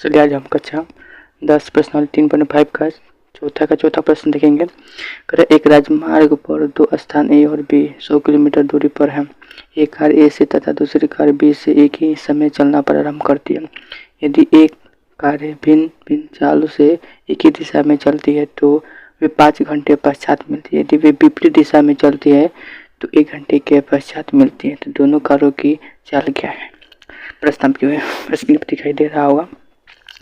चलिए आज हम कक्षा 10 प्रश्नावली 3.5 का चौथा प्रश्न देखेंगे। करें एक राजमार्ग पर दो स्थान ए और बी 100 किलोमीटर दूरी पर है। एक कार ए से तथा दूसरी कार बी से एक ही समय चलना प्रारंभ करती है। यदि एक कारें भिन्न भिन्न चालों से एक ही दिशा में चलती है तो वे 5 घंटे पश्चात मिलती है। यदि वे विपरीत दिशा में चलती है तो 1 घंटे के पश्चात मिलती है। तो दोनों कारों की चाल क्या है? प्रश्न दिखाई दे रहा होगा।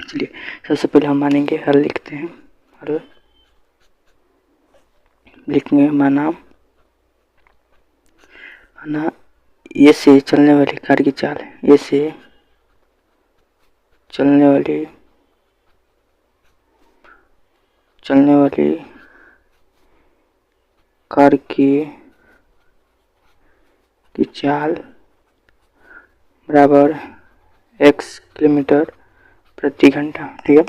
चलिए सबसे पहले हम मानेंगे हल लिखते हैं। हल लिखेंगे माना ये से चलने वाली कार की चाल है। ये से चलने वाली कार की चाल बराबर x किलोमीटर प्रति घंटा, ठीक है।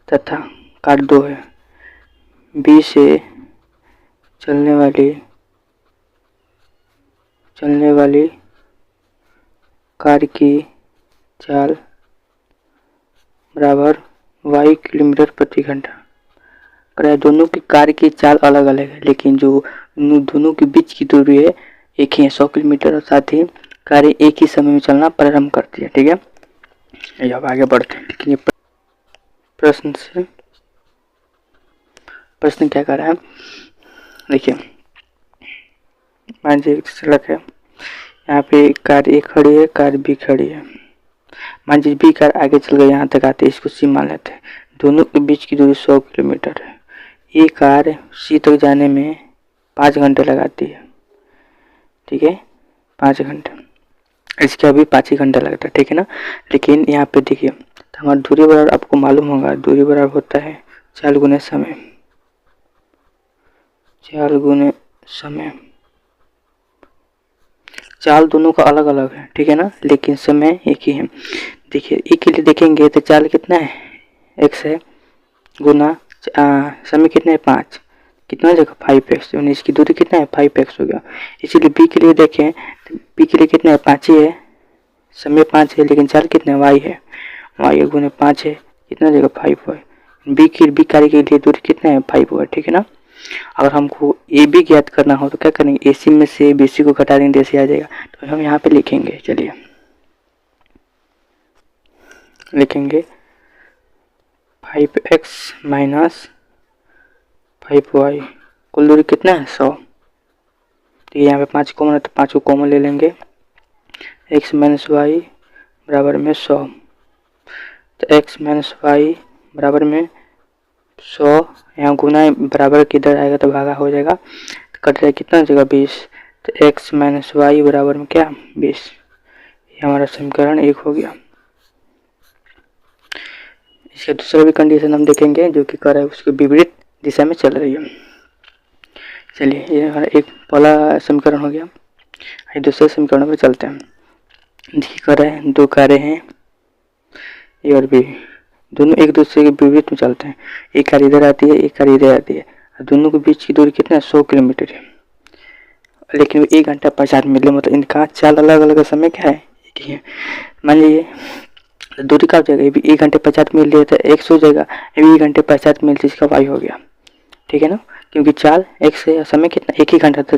तथा कार 2 है। बी से चलने वाली कार की चाल बराबर y किलोमीटर प्रति घंटा। दोनों की कार की चाल अलग अलग है, लेकिन जो दोनों के बीच की दूरी है एक ही है 100 किलोमीटर, और साथ ही कारें एक ही समय में चलना प्रारंभ करती है, ठीक है। अब आगे बढ़ते हैं। देखिए प्रश्न क्या कर रहा है। देखिए मान लीजिए सड़क है, यहाँ पे कार ए खड़ी है, कार बी खड़ी है। मान लीजिए बी कार आगे चल गई, यहाँ तक आते हैं, इसको सी मान लेते हैं। दोनों के बीच की दूरी 100 किलोमीटर है। ये कार सी तक जाने में 5 घंटे लगाती है, ठीक है, 5 घंटे। इसका भी 5 ही घंटा लगता है, ठीक है ना। लेकिन यहाँ पे देखिए तो हमारा दूरी बराबर, आपको मालूम होगा दूरी बराबर होता है 4 गुने समय। 4 गुने समय। चाल दोनों का अलग अलग है, ठीक है ना, लेकिन समय एक ही है। देखिए एक के लिए देखेंगे तो चाल कितना है x है, गुना समय कितना है 5, कितना हो जाएगा 5x। इसकी दूरी कितना है 5x हो गया। इसीलिए बी के लिए देखें तो बी के लिए कितना है 5 ही है, समय 5 है, लेकिन चाल कितना है y है, y गुने 5 है, कितना हो जाएगा 5 है। बी कार्य के लिए दूरी कितना है 5 है, ठीक है ना। अगर हमको ए बी ज्ञात करना हो तो क्या करेंगे, ए सी में से बी सी को घटा देंगे, ऐसे आ जाएगा। तो हम यहाँ पे लिखेंगे, चलिए लिखेंगे 5x माइनस 5y, कुल दूरी कितना है 100। तो यहाँ पे 5 कॉमन है तो 5 को कॉमन ले लेंगे। x माइनस वाई बराबर में 100। तो x माइनस वाई बराबर में 100, यहाँ गुना बराबर किधर आएगा तो भागा हो जाएगा, तो कट जाएगा कितना हो जाएगा 20। तो x माइनस वाई बराबर में क्या 20। ये हमारा समीकरण 1 हो गया। इसका दूसरा भी कंडीशन हम देखेंगे जो कि कर रहा है उसके विपरीत दिशा में चल रही है। चलिए ये हमारा एक पहला समीकरण हो गया। आइए दूसरे समीकरण पर चलते हैं। देखिए कर रहा है 2 कारें हैं ए और बी, दोनों एक दूसरे के विपरीत में चलते हैं। एक कार इधर आती है, एक कार इधर आती है, दोनों के बीच की दूरी कितना है 100 किलोमीटर है, लेकिन 1 घंटा 50 मिनट, मतलब इनका चाल अलग अलग समय क्या है एक ही है। मान लीजिए दूरी का हो जाएगा, ये भी 1 घंटे 50 मिनट लिया था, 100 हो जाएगा, ये भी 1 घंटे 50 मिनट, इसका वाई हो गया, ठीक है ना, क्योंकि चाल एक से समय कितना 1 ही घंटा, तो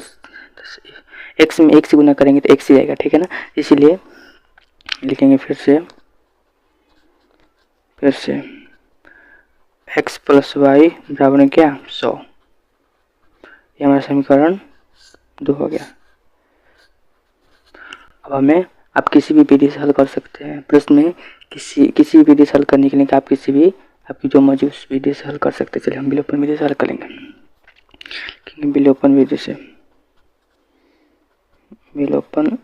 एक्स में 1 से गुना करेंगे तो 1 से जाएगा, ठीक है ना। इसीलिए लिखेंगे फिर से x प्लस वाई बराबर में क्या 100। ये हमारा समीकरण 2 हो गया। अब हमें आप किसी भी विधि से हल कर सकते हैं प्रश्न में, किसी भी विधि से हल करने के लिए आप किसी भी आपकी जो मौजूद विधि से हल कर सकते हैं। चलिए हम विलोपन विधि से हल करेंगे। विलोपन विधि से विलोपन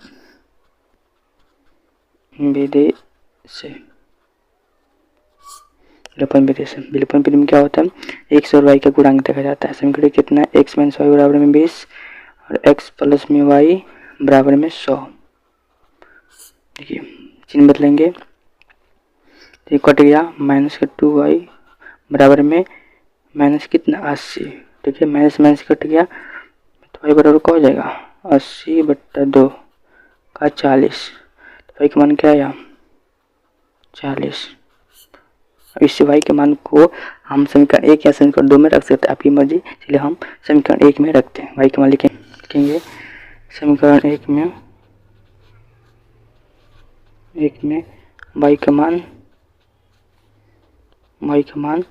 विधि में क्या होता है, x और y का गुणांक देखा जाता है। समीकरण कितना है x माइनस वाई बराबर में 20 और x प्लस में y बराबर में 100। देखिए चिन्ह बदलेंगे, ये कट गया, माइनस का 2y बराबर में माइनस कितना 80, ठीक है, माइनस कट गया तो y बराबर क्या हो जाएगा 80/2 का 40। तो y का मान क्या आया 40। इस y के मान को हम समीकरण 1 या समीकरण 2 में रख सकते हैं, आपकी मर्जी। चलिए हम समीकरण 1 में रखते हैं। y के मान लिखेंगे समीकरण 1 में y का मान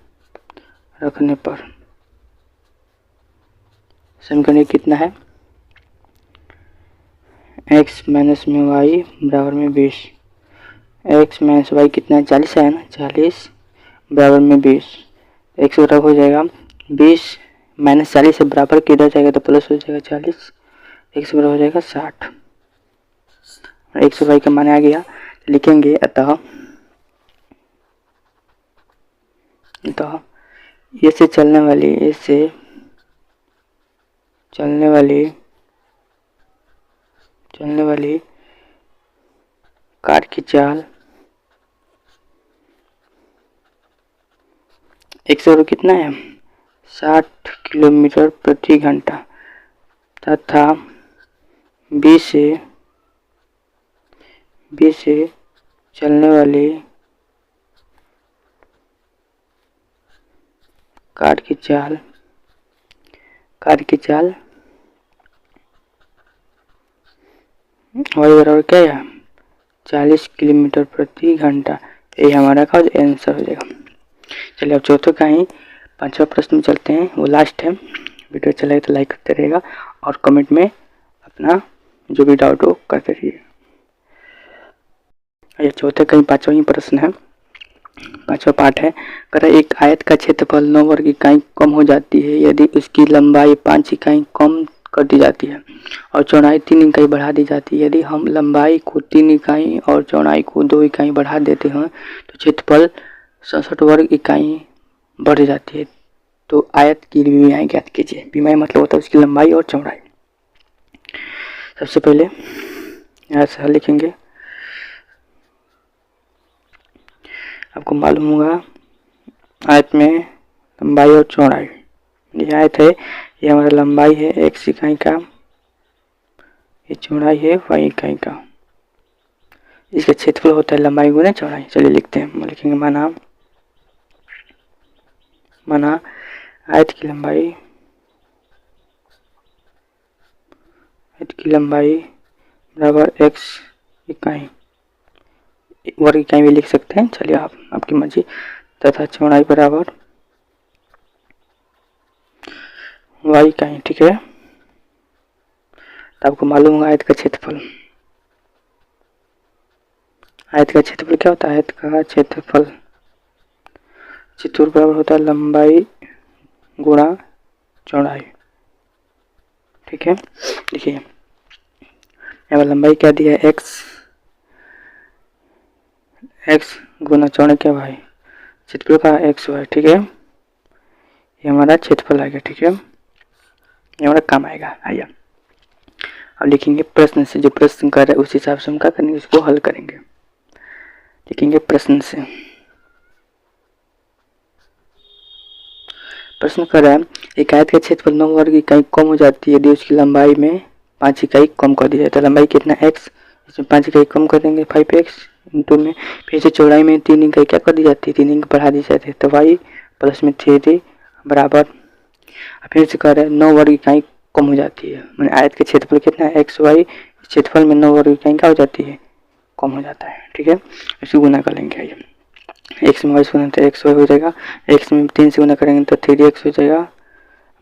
रखने पर समीकरण 1 कितना है, x माइनस में y बराबर में 20। x माइनस वाई कितना है, 40 है ना, 40 बराबर में 20। x बराबर हो जाएगा 20 माइनस 40 से बराबर के इधर जाएगा तो प्लस हो जाएगा 40, x बराबर हो जाएगा 60। x और y का मान आ गया, लिखेंगे अतः ये से चलने वाली कार की चाल कितना है, 60 किलोमीटर प्रति घंटा तथा 20 से चलने वाली कार की चाल y बराबर क्या है, 40 किलोमीटर प्रति घंटा। ये हमारा का आंसर हो जाएगा। चलिए अब चौथे का ही 5वां प्रश्न में चलते हैं, वो लास्ट है। वीडियो अच्छा लगे तो लाइक करते रहिएगा और कमेंट में अपना जो भी डाउट हो करते रहिए। ये चौथे का ही 5वां ही प्रश्न है, 5वां पाठ है। कर एक आयत का क्षेत्रफल 9 वर्ग इकाई कम हो जाती है यदि उसकी लंबाई 5 इकाई कम कर दी जाती है और चौड़ाई 3 इकाई बढ़ा दी जाती है। यदि हम लंबाई को 3 इकाई और चौड़ाई को 2 इकाई बढ़ा देते हैं तो क्षेत्रफल 67 वर्ग इकाई बढ़ जाती है। तो आयत की विमाएँ ज्ञात कीजिए। विमाएँ मतलब होता है उसकी लंबाई और चौड़ाई। सबसे पहले यहाँ से लिखेंगे, आपको मालूम होगा आयत में लंबाई और चौड़ाई। ये आयत है, ये हमारा लंबाई है x इकाई का, ये चौड़ाई है y इकाई का। इसका क्षेत्रफल होता है लंबाई गुना चौड़ाई। चलिए लिखते हैं, लिखेंगे माना आयत की लंबाई बराबर x इकाई, वर्ग इकाई भी लिख सकते हैं, चलिए आप आपकी मर्जी, तथा चौड़ाई बराबर y इकाई। ठीक है, तो आपको मालूम होगा आयत का क्षेत्रफल क्या होता है। आयत का क्षेत्रफल बराबर होता है लंबाई गुणा चौड़ाई। ठीक है, देखिए यहाँ लंबाई क्या दिया है, x गुना चौड़ाई क्या y, क्षेत्रफल का x y। ठीक है, ये हमारा क्षेत्रफल आ गया। ठीक है, ये हमारा काम आएगा। आइए अब लिखेंगे प्रश्न से, जो प्रश्न कर रहे हैं उस हिसाब से हम क्या करेंगे, इसको हल करेंगे। लिखेंगे प्रश्न से, प्रश्न कर रहा है एक आयत का क्षेत्रफल 9 वर्ग इकाई कम हो जाती है यदि उसकी लंबाई में 5 इकाई कम कर दी जाए। तो लंबाई कितना x, इसमें 5 इकाई कम कर देंगे 5x इंटू में, फिर से चौड़ाई में 3 इकाई क्या कर दी जाती है, 3 इकाई बढ़ा दी जाती है। तो y प्लस में 3 बराबर, फिर से कर रहे हैं 9 वर्ग इकाई कम हो जाती है, मैंने आयत के क्षेत्रफल कितना है x y, क्षेत्रफल में 9 वर्ग इकाई क्या हो जाती है, कम हो जाता है। ठीक है, इसी गुना कर लेंगे। आइए x में y से गुना तो x y हो जाएगा, x में 3 से गुना करेंगे तो 3x हो जाएगा,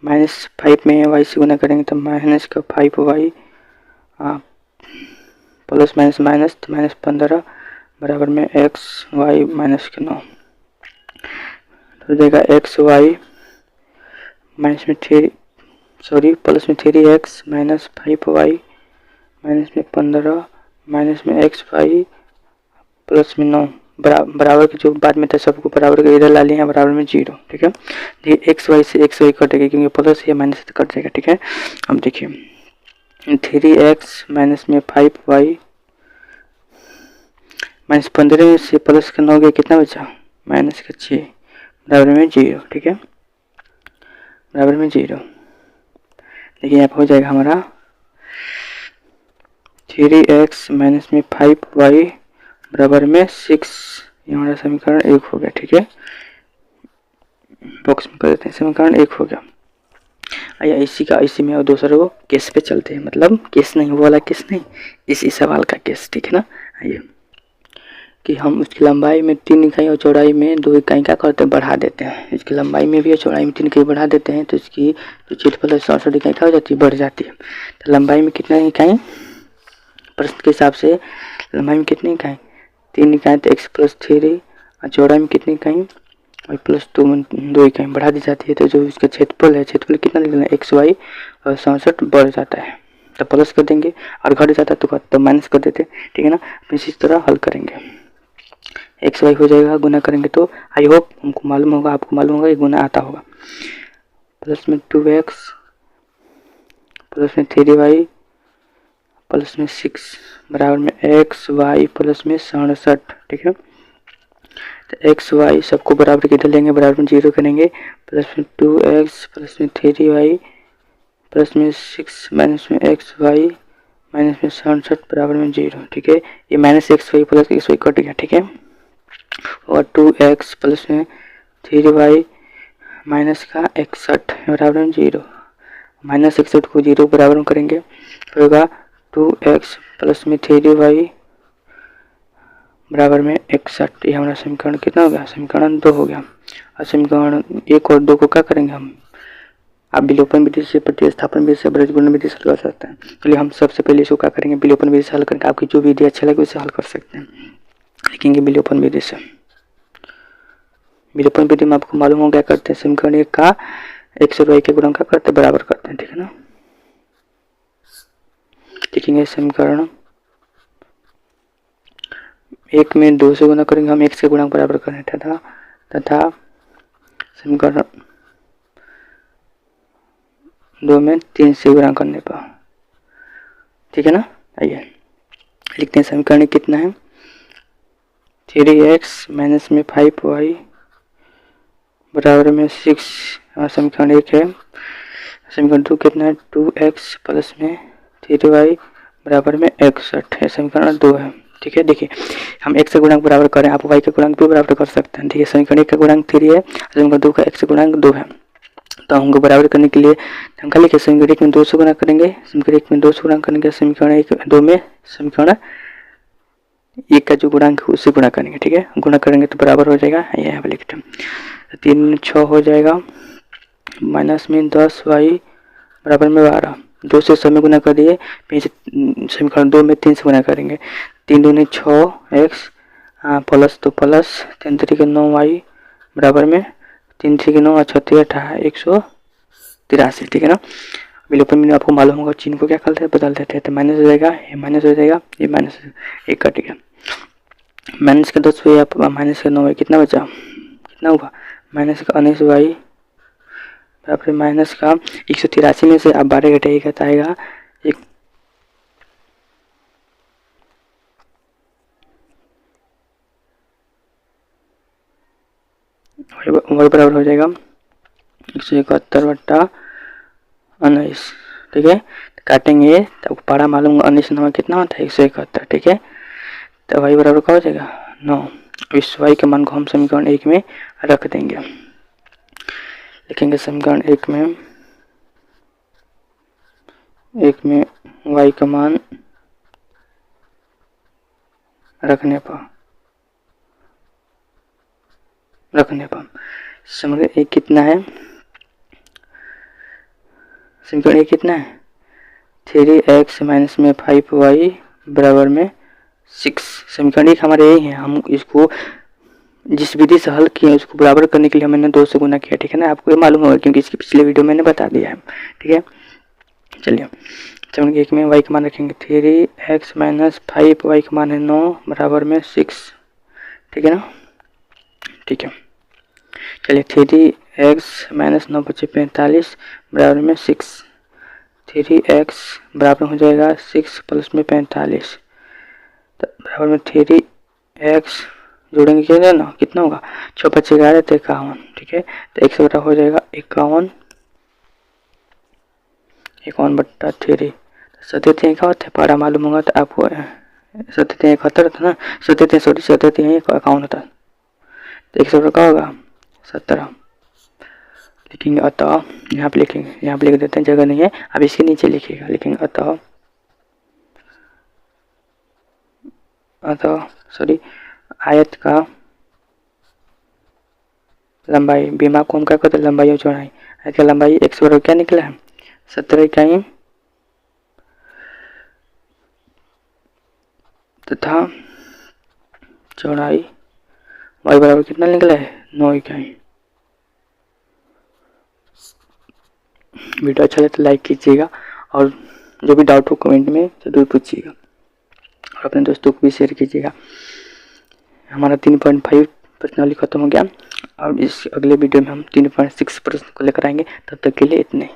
माइनस 5 में y से गुना करेंगे तो माइनस का 5y, प्लस माइनस माइनस तो माइनस 15 बराबर में x y माइनस के 9 हो जाएगा। x y माइनस में प्लस में 3x माइनस 5y माइनस में 15 माइनस में x y प्लस में 9 बराबर के जो बाद में था सबको बराबर के इधर ला लिए हैं, बराबर में 0। ठीक है, देखिए एक्स वाई से एक्स वाई कटेगा क्योंकि प्लस या माइनस से कट जाएगा। ठीक है, अब देखिए 3x माइनस में 5y माइनस 15 से प्लस का 9 गया, कितना बचा, माइनस का 6 बराबर में 0। ठीक है, बराबर में 0। देखिए यहाँ पर हो जाएगा हमारा 3x माइनस में 5y बराबर में 6 ये हमारा समीकरण 1 हो गया। ठीक है, बॉक्स में कर देते हैं, समीकरण 1 हो गया। आइए इसी में और दूसरे को केस पे चलते हैं, मतलब केस नहीं, वो वाला केस नहीं, इसी सवाल का केस। ठीक है ना। आइए कि हम उसकी लंबाई में 3 इकाई और चौड़ाई में 2 इकाई क्या करते हैं, बढ़ा देते हैं। इसकी लंबाई में भी और चौड़ाई में 3 इकाई बढ़ा देते हैं तो इसकी जो क्षेत्रफल 67 इकाई क्या हो जाती है, बढ़ जाती है। तो लंबाई में कितना इकाई, प्रश्न के हिसाब से लंबाई में कितनी इकाई, 3 इकाई, तो x+3 और चौड़ाई में कितनी इकाई, y+2 इकाई बढ़ा दी जाती है। तो जो इसका क्षेत्रफल है, क्षेत्रफल कितना निकलना है, xy और 67 बढ़ जाता है तो प्लस कर देंगे, और घट जाता है तो माइनस कर देते हैं। ठीक है ना। इसी तरह हल करेंगे, एक्स वाई हो जाएगा, गुना करेंगे तो आई होप हमको मालूम होगा, आपको मालूम होगा, ये गुना आता होगा। प्लस में 2x प्लस में 3y प्लस में 6 बराबर में एक्स वाई प्लस में 67। ठीक है, तो एक्स वाई सबको बराबर किधर लेंगे, बराबर में 0 करेंगे। प्लस में 2x प्लस में 3y प्लस में 6 माइनस में एक्स वाई माइनस में 67 बराबर में 0। ठीक है, ये minus x y plus x y cut गया। ठीक है, और 2x प्लस में 3y माइनस का 61 बराबर में 0, माइनस 61 को 0 बराबर में करेंगे तो होगा 2x प्लस में 3y बराबर में 61। ये हमारा समीकरण कितना हो गया, समीकरण 2 हो गया। और समीकरण 1 और 2 को क्या करेंगे हम, आप विलोपन विधि से, प्रतिस्थापन विधि से, ब्रजगुणन विधि से हल कर सकते हैं। चलिए हम सबसे पहले इसको क्या करेंगे, विलोपन विधि से हल करेंगे। आपकी जो विधि अच्छा लगे उसे हल कर सकते हैं, लिखेंगे विलोपन विधि से। विलोपन विधि में आपको मालूम हो क्या करते हैं, समीकरण 1 का x और y के गुणन का करते बराबर करते हैं। ठीक है ना। लिखेंगे समीकरण 1 में 2 से गुना करेंगे हम, x के गुणक बराबर करें तथा समीकरण 2 में 3 से गुणा करने पर। ठीक है ना। आइए लिखते हैं, समीकरण कितना है, 3x माइनस में 5y बराबर में 6। समीकरण 1 है। समीकरण 2 कितना है, 2x प्लस में 3y बराबर में 61 है, समीकरण 2 है। ठीक है, देखिए हम x का गुणांक बराबर करें, आप y का गुणांक भी बराबर कर सकते हैं। ठीक है, समीकरण 1 का गुणांक 3 है, समीकरण 2 का x का गुणांक 2 है। तो हमको बराबर करने के लिए हम क्या लिखे, समीकरण 1 में 2 से गुणा करेंगे, समीकरण 1 में 2 से गुणा करेंगे, समीकरण 1 2 में समीकरण 1 का जो गुणांक है उससे गुणा करेंगे। ठीक है, गुणा करेंगे तो बराबर हो जाएगा, ये यहाँ पे लिखते हैं, 3 6 हो जाएगा, माइनस में 10y बराबर में 12, 2 से समय गुना कर दिए, समीकरण 2 में 3 से गुना करेंगे, 3 दूनी 6x प्लस तो प्लस 3 3 9y बराबर में 3 3 9 और 36 18 183। ठीक है ना। विलोपन में आपको मालूम होगा चिन्ह को क्या करते हैं, बदल देते हैं, तो माइनस हो जाएगा, ये माइनस हो जाएगा, ये माइनस 1 कट गया, माइनस का 10 हुआ या माइनस का 9 कितना बचा, कितना हुआ, माइनस का 19y बराबर माइनस का 183 में से आप 12 घटाइएगा तो आएगा एक, वही बराबर हो जाएगा 171 बट्टा 19। ठीक है, काटेंगे तो पारा मालूम 19 9 कितना होता है, 171। ठीक है, तो y बराबर क्या हो जाएगा 9। इस y के मान को हम समीकरण 1 में रख देंगे, लिखेंगे समीकरण 1 में y का मान रखने पर समीकरण 1 कितना है, समीकरण 1 कितना है, 3x माइनस में 5y बराबर में 6। समीकरण 1 हमारे यही है, हम इसको जिस विधि से हल किए उसको बराबर करने के लिए मैंने 2 से गुना किया। ठीक है ना, आपको ये मालूम होगा क्योंकि इसकी पिछले वीडियो मैंने बता दिया है। ठीक है, चलिए समीकरण 1 में y का मान रखेंगे 3x माइनस 5y का मान है 9 बराबर में 6। ठीक है ना। ठीक है, चलिए 3x माइनस 9 बचे 45 बराबर में 6, 3x बराबर हो जाएगा 6 प्लस में 45 तो बराबर में 3x जोड़ेंगे क्या ना, कितना होगा 6 5 11 तो 51। ठीक है, तो x बराबर हो जाएगा 51 बट्टा 3। सत्य क्या होता है, पारा मालूम होगा तो आपको 71 था ना, 71 होता, तो 100 का होगा 17 लिखेंगे। अतः यहाँ पे लिखेंगे, यहाँ पे लिख देते हैं, जगह नहीं है, अब इसके नीचे लिखिएगा, लिखेंगे अतः सॉरी आयत का लंबाई, बीमा को हम क्या कहते हैं, लंबाई और चौड़ाई। आयत का लंबाई x वर्ग क्या निकला है 17 इकाई तथा चौड़ाई y बराबर कितना निकला है 9 इकाई। वीडियो अच्छा लगे तो लाइक कीजिएगा और जो भी डाउट हो कमेंट में जरूर पूछिएगा और अपने दोस्तों को भी शेयर कीजिएगा। हमारा 3.5 प्रश्नावली खत्म हो गया और इस अगले वीडियो में हम 3.6 प्रश्न को लेकर आएंगे। तब तक के लिए इतने।